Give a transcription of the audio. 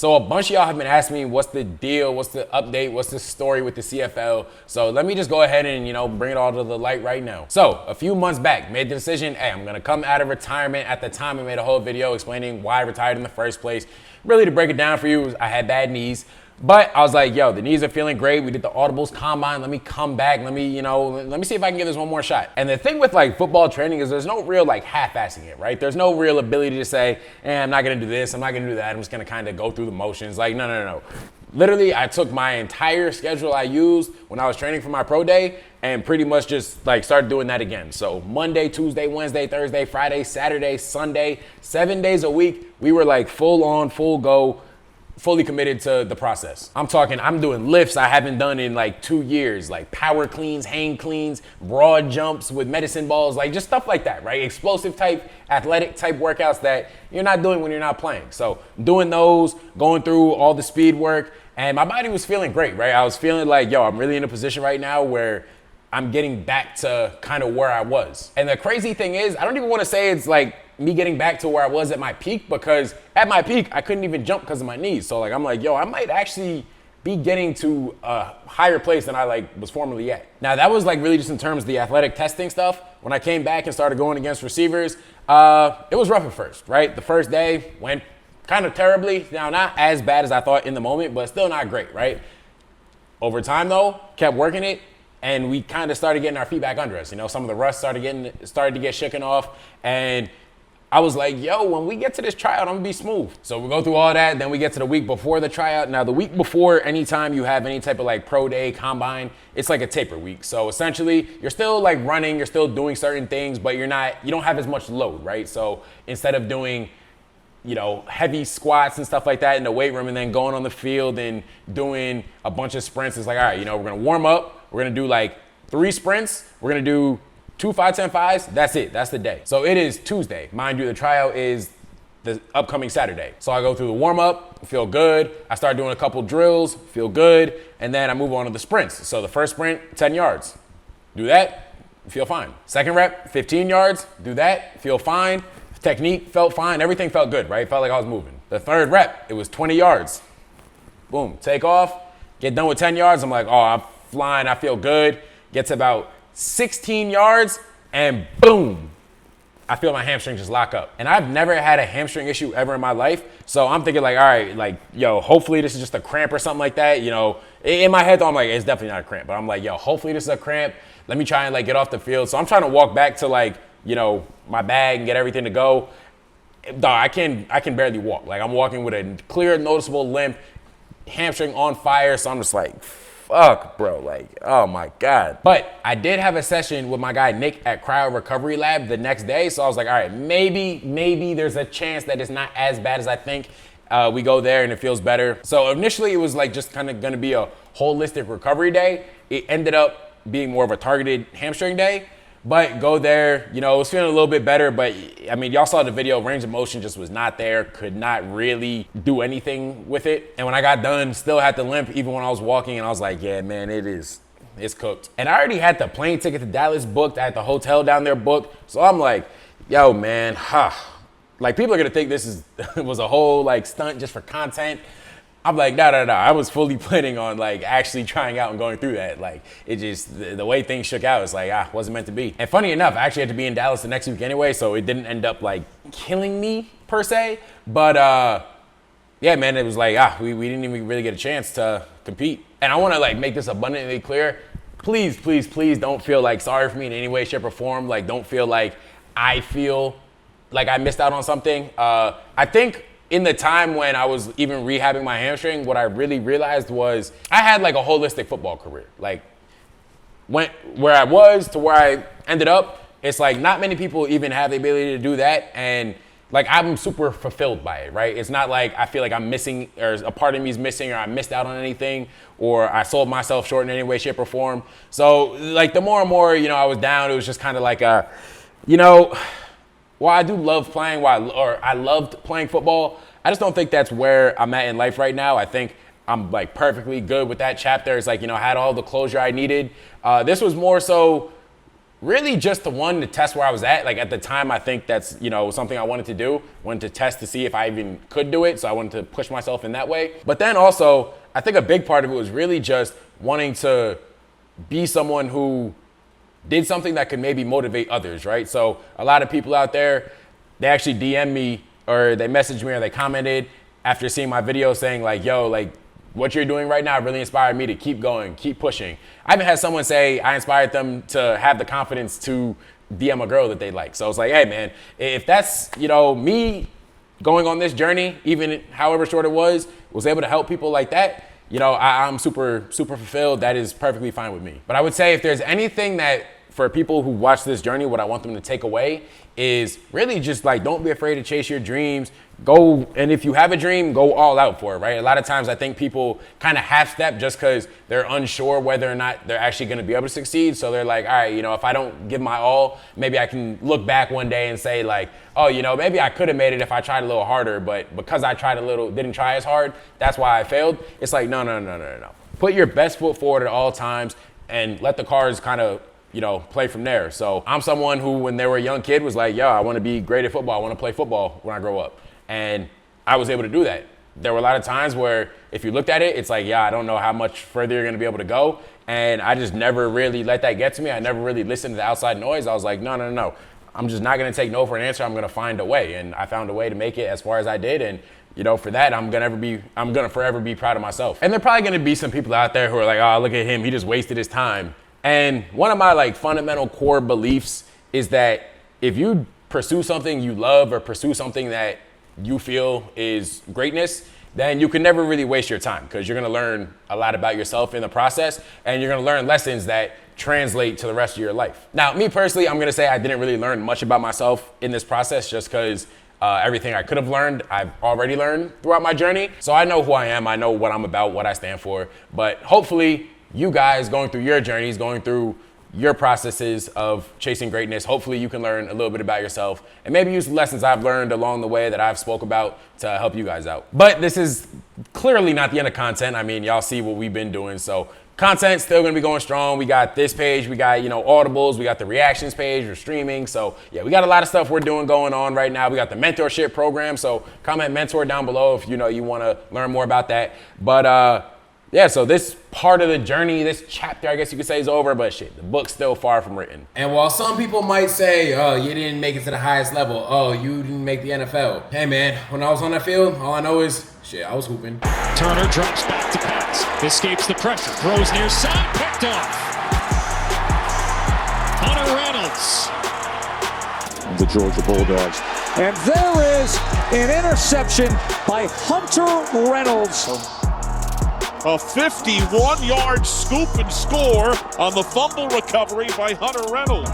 So a bunch of y'all have been asking me what's the deal, what's the update, what's the story with the CFL. So let me just go ahead and, bring it all to the light right now. So a few months back, made the decision, hey, I'm gonna come out of retirement. At the time, I made a whole video explaining why I retired in the first place. Really to break it down for you, I had bad knees. But I was like, yo, the knees are feeling great. We did the audibles combine. Let me come back. Let me see if I can give this one more shot. And the thing with like football training is there's no real like half-assing it, right? There's no real ability to say, I'm not gonna do this, I'm not gonna do that. I'm just gonna kind of go through the motions. Like, no. Literally, I took my entire schedule I used when I was training for my pro day and pretty much just like started doing that again. So Monday, Tuesday, Wednesday, Thursday, Friday, Saturday, Sunday, 7 days a week, we were like full on, full go, fully committed to the process. I'm doing lifts I haven't done in like 2 years, like power cleans, hang cleans, broad jumps with medicine balls, like just stuff like that, right? Explosive type, athletic type workouts that you're not doing when you're not playing. So doing those, going through all the speed work, and my body was feeling great, right? I was feeling like, yo, I'm really in a position right now where I'm getting back to kind of where I was. And the crazy thing is, I don't even want to say it's like me getting back to where I was at my peak, because at my peak, I couldn't even jump because of my knees. So like, I'm like, yo, I might actually be getting to a higher place than I like was formerly at. Now that was like really just in terms of the athletic testing stuff. When I came back and started going against receivers, it was rough at first, right? The first day went kind of terribly. Now, not as bad as I thought in the moment, but still not great, right? Over time though, kept working it, and we kind of started getting our feet back under us. Some of the rust started to get shaken off, and I was like, yo, when we get to this tryout, I'm gonna be smooth. So we go through all that, then we get to the week before the tryout. Now the week before, anytime you have any type of like pro day, combine, it's like a taper week. So essentially, you're still like running, you're still doing certain things, but you don't have as much load, right? So instead of doing heavy squats and stuff like that in the weight room and then going on the field and doing a bunch of sprints, it's like, all right, we're gonna warm up, we're gonna do like 3 sprints, we're gonna do 2 5-10 5s, that's it, that's the day. So it is Tuesday. Mind you, the tryout is the upcoming Saturday. So I go through the warm up, feel good. I start doing a couple drills, feel good. And then I move on to the sprints. So the first sprint, 10 yards. Do that, feel fine. Second rep, 15 yards, do that, feel fine. Technique felt fine, everything felt good, right? Felt like I was moving. The third rep, it was 20 yards. Boom, take off, get done with 10 yards. I'm like, oh, I'm flying, I feel good. Get to about 16 yards and boom, I feel my hamstring just lock up. And I've never had a hamstring issue ever in my life. So I'm thinking like, all right, like, yo, hopefully this is just a cramp or something like that. In my head though, I'm like, it's definitely not a cramp, but I'm like, yo, hopefully this is a cramp. Let me try and like get off the field. So I'm trying to walk back to like, my bag and get everything to go. Dog, I can barely walk. Like I'm walking with a clear, noticeable limp, hamstring on fire. So I'm just like, fuck, bro, like, oh my God. But I did have a session with my guy Nick at Cryo Recovery Lab the next day. So I was like, all right, maybe there's a chance that it's not as bad as I think. We go there and it feels better. So initially it was like just kind of gonna be a holistic recovery day. It ended up being more of a targeted hamstring day. But go there, it was feeling a little bit better, but I mean, y'all saw the video, range of motion just was not there, could not really do anything with it. And when I got done, still had to limp even when I was walking, and I was like, yeah, man, it's cooked. And I already had the plane ticket to Dallas booked, I had the hotel down there booked, so I'm like, yo, man, like people are gonna think this was a whole like stunt just for content. I'm like, no. I was fully planning on like actually trying out and going through that. Like it just, the way things shook out, it's like, wasn't meant to be. And funny enough, I actually had to be in Dallas the next week anyway, so it didn't end up like killing me per se. But yeah, man, it was like, we didn't even really get a chance to compete. And I wanna like make this abundantly clear. Please don't feel like sorry for me in any way, shape or form. Like don't feel like I feel like I missed out on something. I think in the time when I was even rehabbing my hamstring, what I really realized was I had like a holistic football career. Like went where I was to where I ended up. It's like not many people even have the ability to do that. And like I'm super fulfilled by it, right? It's not like I feel like I'm missing or a part of me is missing or I missed out on anything or I sold myself short in any way, shape or form. So like the more and more, I was down, it was just kind of like, while I do love playing, I loved playing football, I just don't think that's where I'm at in life right now. I think I'm like perfectly good with that chapter. It's like, I had all the closure I needed. This was more so really just to test where I was at. Like at the time, I think that's, something I wanted to do. Wanted to test to see if I even could do it. So I wanted to push myself in that way. But then also, I think a big part of it was really just wanting to be someone who did something that could maybe motivate others, right? So a lot of people out there, they actually DM me or they messaged me or they commented after seeing my video saying like, yo, like what you're doing right now really inspired me to keep going, keep pushing. I even had someone say I inspired them to have the confidence to DM a girl that they like. So it's like, hey man, if that's, me going on this journey, even however short it was able to help people like that, I'm super, super fulfilled. That is perfectly fine with me. But I would say if there's anything that for people who watch this journey, what I want them to take away is really just like, don't be afraid to chase your dreams. Go, and if you have a dream, go all out for it, right? A lot of times I think people kind of half-step just because they're unsure whether or not they're actually going to be able to succeed. So they're like, all right, if I don't give my all, maybe I can look back one day and say like, oh, maybe I could have made it if I tried a little harder, but because I tried didn't try as hard, that's why I failed. It's like, no. Put your best foot forward at all times and let the cards kind of play from there. So I'm someone who, when they were a young kid, was like, yo, I want to be great at football. I want to play football when I grow up. And I was able to do that. There were a lot of times where if you looked at it, it's like, yeah, I don't know how much further you're going to be able to go. And I just never really let that get to me. I never really listened to the outside noise. I was like, no. I'm just not going to take no for an answer. I'm going to find a way. And I found a way to make it as far as I did. And for that, I'm gonna forever be proud of myself. And there are probably gonna be some people out there who are like, oh, look at him, he just wasted his time. And one of my like fundamental core beliefs is that if you pursue something you love or pursue something that you feel is greatness, then you can never really waste your time because you're gonna learn a lot about yourself in the process and you're gonna learn lessons that translate to the rest of your life. Now, me personally, I'm gonna say I didn't really learn much about myself in this process just because everything I could have learned, I've already learned throughout my journey. So I know who I am, I know what I'm about, what I stand for. But hopefully you guys going through your journeys, going through your processes of chasing greatness, hopefully you can learn a little bit about yourself and maybe use the lessons I've learned along the way that I've spoke about to help you guys out. But this is clearly not the end of content. I mean, y'all see what we've been doing. So content's still gonna be going strong. We got this page, we got, audibles, we got the reactions page, we're streaming. So yeah, we got a lot of stuff we're doing going on right now. We got the mentorship program. So comment mentor down below if you wanna learn more about that. But yeah, so this part of the journey, this chapter, I guess you could say, is over, but shit, the book's still far from written. And while some people might say, oh, you didn't make it to the highest level, oh, you didn't make the NFL. Hey man, when I was on that field, all I know is, shit, I was hooping. Turner drops back to pass, escapes the pressure, throws near side, picked off. Hunter Reynolds. The Georgia Bulldogs. And there is an interception by Hunter Reynolds. A 51-yard scoop and score on the fumble recovery by Hunter Reynolds.